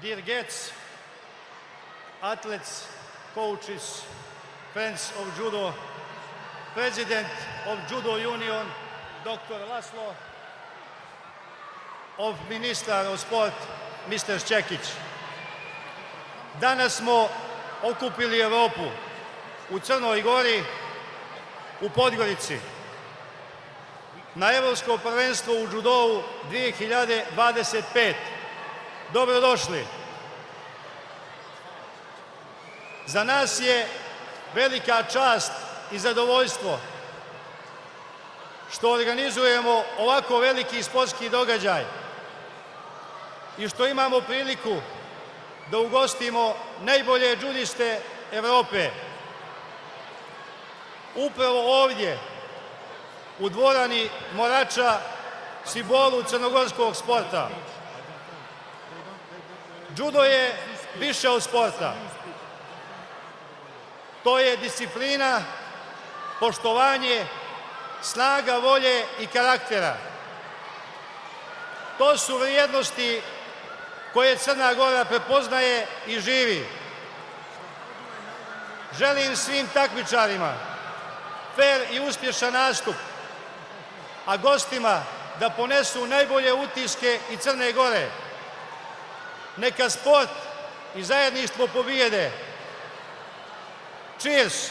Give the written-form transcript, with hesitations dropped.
dear guests, athletes, coaches, friends of judo, president of Judo Union, Dr. Laslo, of Ministar of Sport, Mr. Šćekić. Danas smo okupili Evropu u Crnoj Gori, u Podgorici, na Evropsko prvenstvo u džudou 2025. Dobrodošli. Za nas je velika čast i zadovoljstvo što organizujemo ovako veliki sportski događaj i što imamo priliku da ugostimo najbolje džudiste Evrope. Upravo ovdje, u dvorani Morača, simbolu crnogorskog sporta. Džudo je više od sporta. To je disciplina, poštovanje, snaga volje i karaktera. To su vrijednosti koje Crna Gora prepoznaje i živi. Želim svim takmičarima fer i uspješan nastup, a gostima da ponesu najbolje utiske i Crne Gore. Neka sport i zajedništvo pobijede. Cheers!